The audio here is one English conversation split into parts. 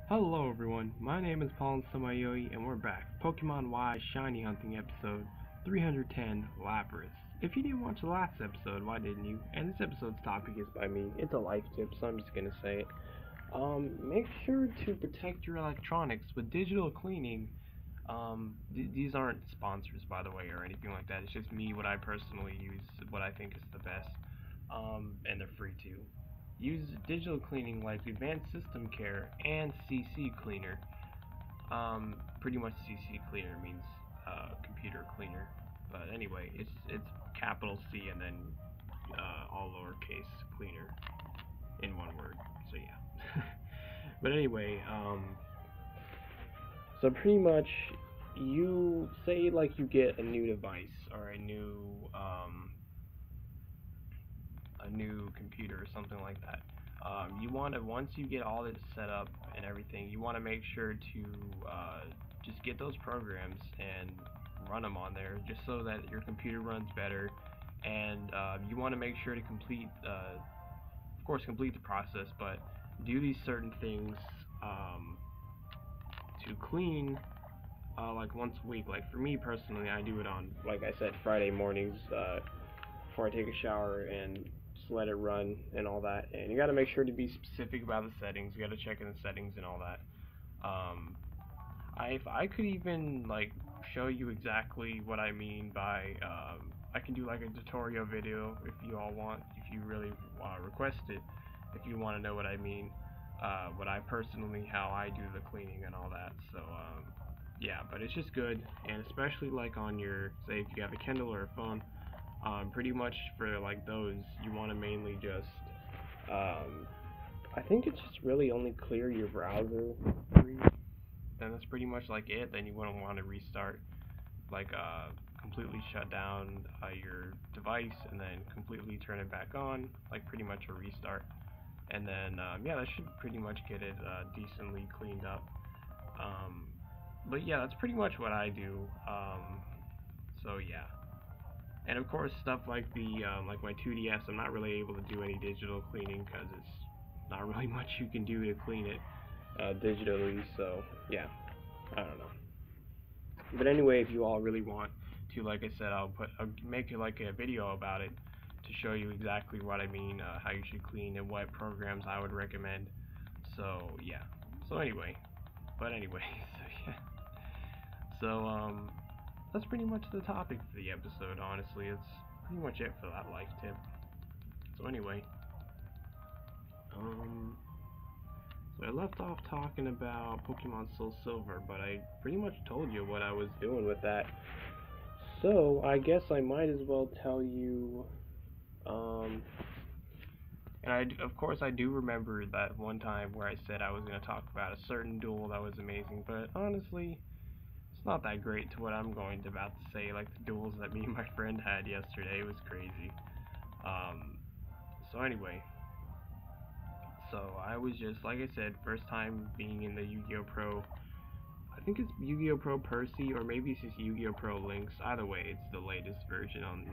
Hello everyone, my name is Paul Samayoi and we're back. Pokemon Y Shiny Hunting episode 310 Lapras. If you didn't watch the last episode, why didn't you? And this episode's topic is by me. It's a life tip, so I'm just gonna say it. Make sure to protect your electronics with digital cleaning. These aren't sponsors, by the way, or anything like that. It's just me, what I personally use, what I think is the best. And they're free too. Use digital cleaning like Advanced System Care and CC Cleaner. Pretty much CC Cleaner means computer cleaner, but anyway, it's capital C and then all lowercase cleaner in one word. So yeah. But anyway, so pretty much you say like you get a new device or a new computer or something like that. You want to once you get all this set up and everything, you want to make sure to just get those programs and run them on there, just so that your computer runs better. And you want to make sure to of course, complete the process, but do these certain things to clean like once a week. Like for me personally, I do it on, like I said, Friday mornings before I take a shower and just let it run and all that. And you got to make sure to be specific about the settings. You got to check in the settings and all that. Um, if I could even like show you exactly what I mean by, I can do like a tutorial video if you all want, if you really request it, if you want to know what I mean, what I personally, how I do the cleaning and all that. So, yeah, but it's just good, and especially like on your, say if you have a Kindle or a phone, pretty much for like those, you want to mainly just, I think it's just really only clear your browser. Then that's pretty much like it. Then you wouldn't want to restart, like completely shut down your device and then completely turn it back on, like pretty much a restart. And then yeah, that should pretty much get it decently cleaned up. Um, but yeah, that's pretty much what I do. So yeah. And of course, stuff like the like my 2DS, I'm not really able to do any digital cleaning because it's not really much you can do to clean it digitally. So yeah, I don't know. But anyway, if you all really want to, like I said, I'll make it like a video about it to show you exactly what I mean, how you should clean, and what programs I would recommend. So yeah. So anyway, but anyway, so yeah. So that's pretty much the topic for the episode. Honestly, it's pretty much it for that life tip. So anyway, um, so I left off talking about Pokemon Soul Silver, but I pretty much told you what I was doing with that. So I guess I might as well tell you. Um, and of course, I do remember that one time where I said I was going to talk about a certain duel that was amazing, but honestly, it's not that great to what I'm going to about to say. Like the duels that me and my friend had yesterday, it was crazy. Um, so anyway, so I was just, like I said, first time being in the Yu-Gi-Oh! Pro. I think it's Yu-Gi-Oh! Pro Percy, or maybe it's just Yu-Gi-Oh! Pro Links. Either way, it's the latest version on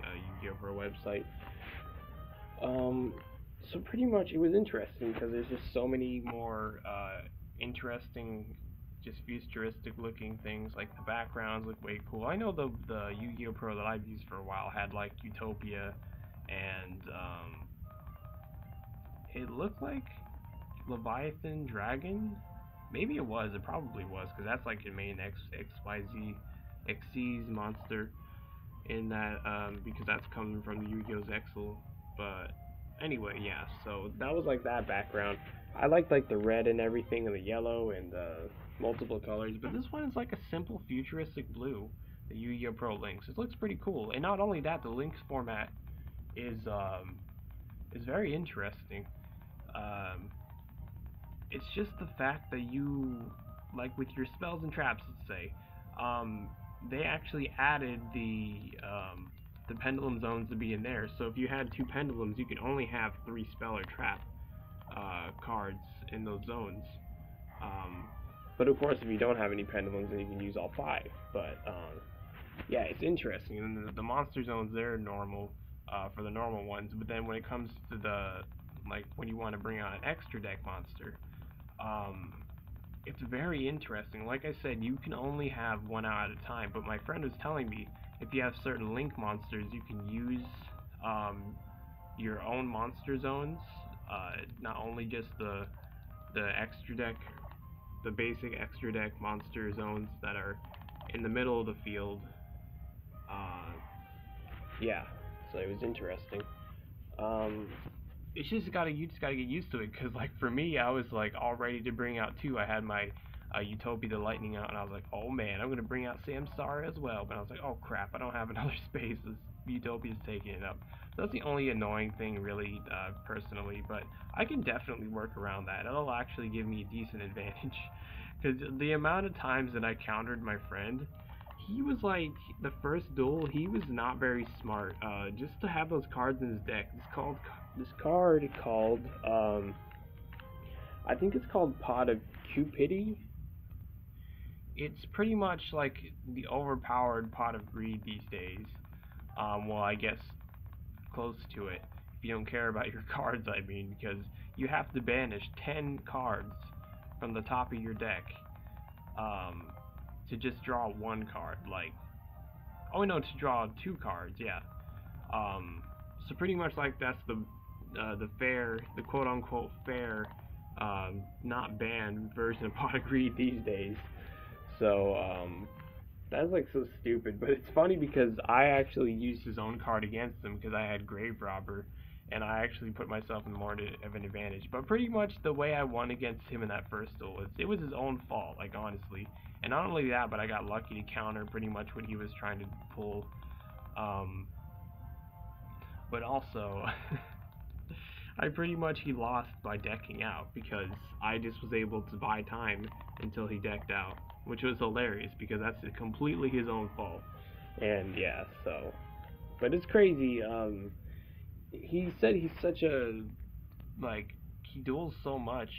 Yu-Gi-Oh! Pro website. Um, so pretty much it was interesting because there's just so many more interesting, just futuristic looking things. Like the backgrounds look way cool. I know the Yu-Gi-Oh! Pro that I've used for a while had like Utopia, and it looked like Leviathan Dragon. Maybe it was. It probably was because that's like your main XYZ Xyz monster in that because that's coming from the Yu-Gi-Oh! Zexal. But anyway, yeah. So that was like that background. I like the red and everything and the yellow and multiple colors, but this one is like a simple futuristic blue. The Yu-Gi-Oh! Pro Links. It looks pretty cool, and not only that, the Links format is very interesting. Um, it's just the fact that you, like with your spells and traps, let's say, um, they actually added the pendulum zones to be in there. So if you had two pendulums, you could only have three spell or trap cards in those zones. Um, but of course, if you don't have any pendulums, then you can use all five. But yeah, it's interesting. And the monster zones, they're normal for the normal ones. But then when it comes to the, like when you want to bring on an extra deck monster, um, it's very interesting. Like I said, you can only have one out at a time, but my friend was telling me if you have certain link monsters, you can use um, your own monster zones, not only just the extra deck, the basic extra deck monster zones that are in the middle of the field. Uh, yeah, so it was interesting. Um, it's just gotta you just gotta get used to it because like for me, I was like all ready to bring out two. I had my Utopia the Lightning out, and I was like, oh man, I'm gonna bring out Samsara as well. But I was like, oh crap, I don't have another space. This Utopia's taking it up. So that's the only annoying thing, really, personally. But I can definitely work around that. It'll actually give me a decent advantage because the amount of times that I countered my friend, he was like the first duel. He was not very smart. Just to have those cards in his deck. This card called I think it's called Pot of Cupidity. It's pretty much like the overpowered Pot of Greed these days. Well, I guess close to it. If you don't care about your cards, I mean, because you have to banish 10 cards from the top of your deck um, to just draw one card. Like, oh no, to draw two cards, yeah. Um, so pretty much like that's the fair, the quote unquote fair, not banned version of Pot of Greed these days. So that's like so stupid, but it's funny because I actually used his own card against him because I had Grave Robber, and I actually put myself in more of an advantage. But pretty much the way I won against him in that first duel, it was his own fault, like honestly. And not only that, but I got lucky to counter pretty much what he was trying to pull. Um, but also, I pretty much he lost by decking out because I just was able to buy time until he decked out, which was hilarious because that's completely his own fault. And yeah, so, but it's crazy. He said he's such a like he duels so much,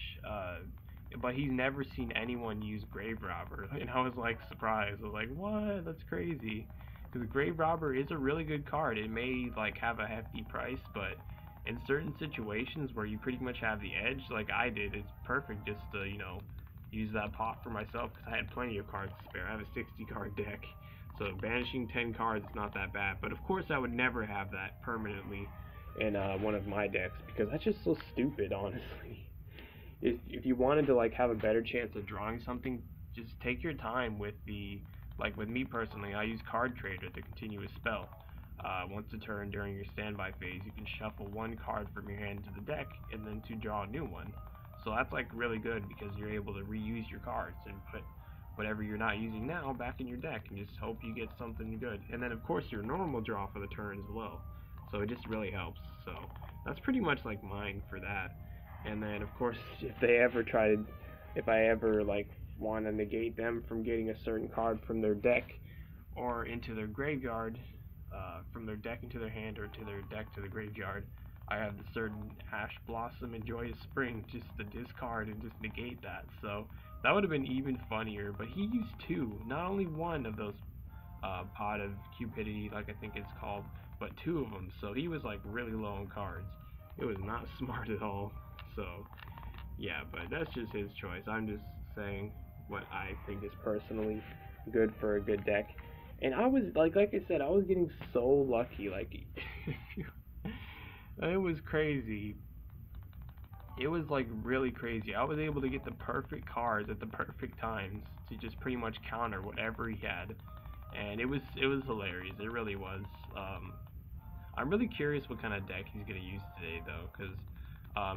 but he's never seen anyone use Grave Robber, and I was like surprised. I was like, what? That's crazy. Because Grave Robber is a really good card. It may like have a hefty price, but in certain situations where you pretty much have the edge, like I did, it's perfect just to use that pot for myself because I had plenty of cards to spare. I have a 60 card deck, so banishing 10 cards is not that bad. But of course, I would never have that permanently in one of my decks because that's just so stupid, honestly. If you wanted to like have a better chance of drawing something, just take your time with the like with me personally, I use Card Trader to continue a spell. Once a turn during your standby phase, you can shuffle one card from your hand to the deck and then to draw a new one. So that's like really good because you're able to reuse your cards and put whatever you're not using now back in your deck and just hope you get something good. And then of course your normal draw for the turn as well. So it just really helps. So that's pretty much like mine for that. And then of course if I ever like want to negate them from getting a certain card from their deck or into their graveyard, from their deck into their hand or to their deck to the graveyard, I have the certain Ash Blossom and Joyous Spring just to discard and just negate that. So that would have been even funnier. But he used two, not only one of those Pot of Cupidity, like I think it's called, but two of them. So he was like really low on cards. It was not smart at all. So yeah, but that's just his choice. I'm just saying what I think is personally good for a good deck. And I was like I said, I was getting so lucky. Like it was crazy. It was like really crazy. I was able to get the perfect cards at the perfect times to just pretty much counter whatever he had, and it was hilarious. It really was. I'm really curious what kind of deck he's gonna use today though, because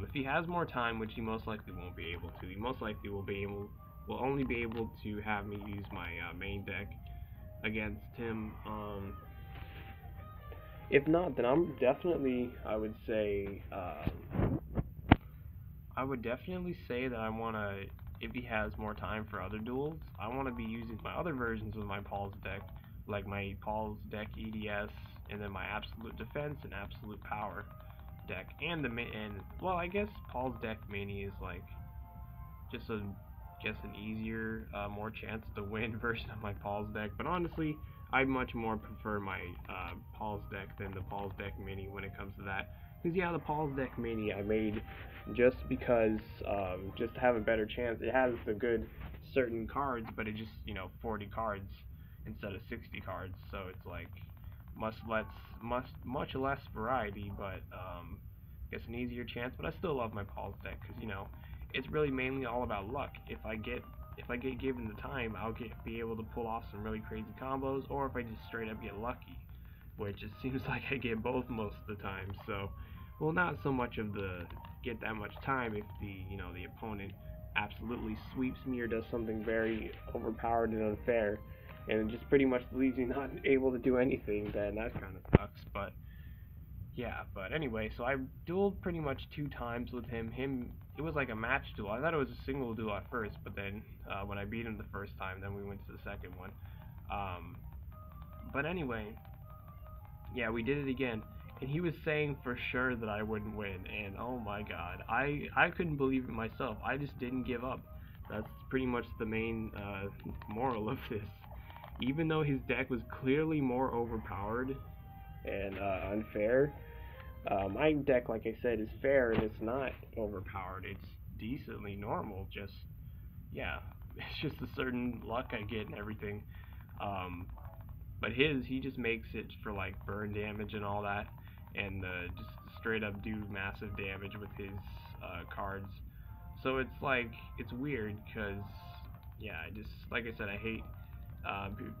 if he has more time, which he most likely won't be able to, he most likely will only be able to have me use my main deck against him. If not, then I would definitely say that I wanna, if he has more time for other duels, I wanna be using my other versions of my Paul's deck, like my Paul's deck EDS, and then my Absolute Defense and Absolute Power deck, well, I guess Paul's deck mini is like just an easier, more chance to win version of my Paul's deck. But honestly, I much more prefer my Paul's deck than the Paul's deck mini when it comes to that. Because yeah, the Paul's deck mini I made just because just to have a better chance. It has the good certain cards, but it just 40 cards instead of 60 cards, so it's like much less variety, but I guess an easier chance. But I still love my Paul's deck because it's really mainly all about luck. If I get given the time, I'll be able to pull off some really crazy combos, or if I just straight up get lucky, which it seems like I get both most of the time. So, well, not so much of the get that much time if the opponent absolutely sweeps me or does something very overpowered and unfair, and it just pretty much leaves me not able to do anything. Then that kind of sucks. But yeah, but anyway, so I dueled pretty much 2 times with him. It was like a match duel. I thought it was a single duel at first, but then when I beat him the first time, then we went to the second one. But anyway, yeah, we did it again, and he was saying for sure that I wouldn't win, and oh my god, I couldn't believe it myself. I just didn't give up. That's pretty much the main moral of this. Even though his deck was clearly more overpowered and unfair, my deck, like I said, is fair and it's not overpowered. It's decently normal. Just yeah, it's just a certain luck I get and everything. Um, but he just makes it for like burn damage and all that, and just straight up do massive damage with his cards. So it's like it's weird because yeah, I just like I said, I hate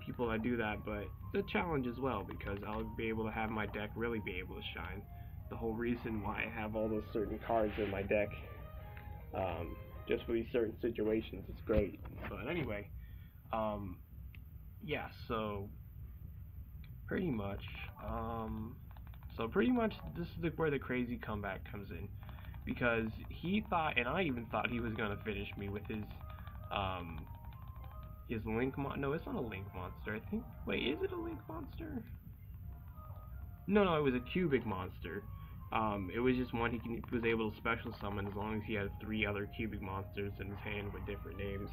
people that do that, but it's a challenge as well because I'll be able to have my deck really be able to shine. The whole reason why I have all those certain cards in my deck, just for these certain situations, it's great. But anyway, yeah, so pretty much, this is where the crazy comeback comes in, because he thought, and I even thought he was gonna finish me with um, his link no, it's not a link monster. I think. Wait, is it a link monster? No, it was a cubic monster. It was just one he was able to special summon as long as he had 3 other cubic monsters in his hand with different names.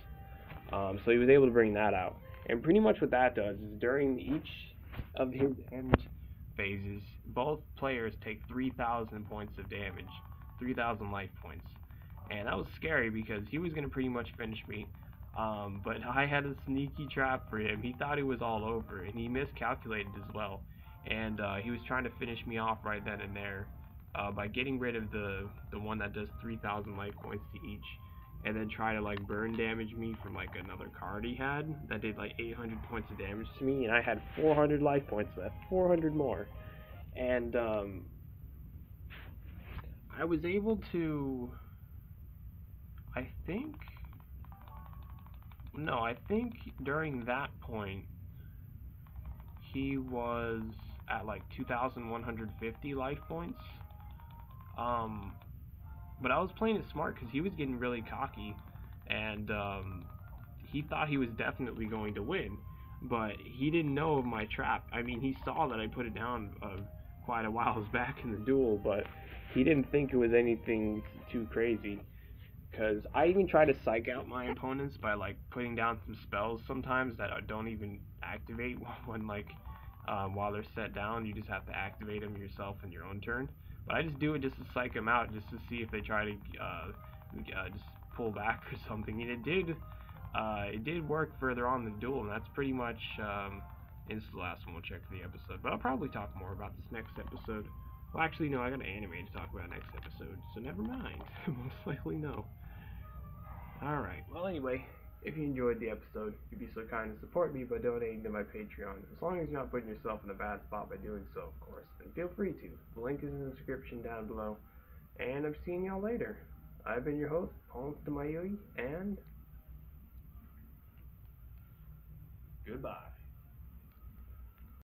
So he was able to bring that out. And pretty much what that does is during each of his end phases, both players take 3,000 points of damage, 3,000 life points. And that was scary because he was going to pretty much finish me. But I had a sneaky trap for him. He thought it was all over, and he miscalculated as well. And he was trying to finish me off right then and there by getting rid of the one that does 3,000 life points to each, and then try to like burn damage me from like another card he had that did like 800 points of damage to me, and I had 400 life points left, 400 more. And I was able to, I think during that point he was at like 2,150 life points. But I was playing it smart because he was getting really cocky, and he thought he was definitely going to win, but he didn't know of my trap. I mean, he saw that I put it down quite a while back in the duel, but he didn't think it was anything too crazy. Because I even try to psych out my opponents by like putting down some spells sometimes that don't even activate when like while they're set down. You just have to activate them yourself in your own turn. But I just do it just to psych them out, just to see if they try to just pull back or something. And it did work further on in the duel, and that's pretty much it's the last one we'll check for the episode. But I'll probably talk more about this next episode. Well, actually, no, I got an anime to talk about next episode, so never mind. Most likely no. Alright, well anyway, if you enjoyed the episode, you'd be so kind to support me by donating to my Patreon, as long as you're not putting yourself in a bad spot by doing so, of course, then feel free to. The link is in the description down below, and I'm seeing y'all later. I've been your host, Paul Stamayoi, and goodbye.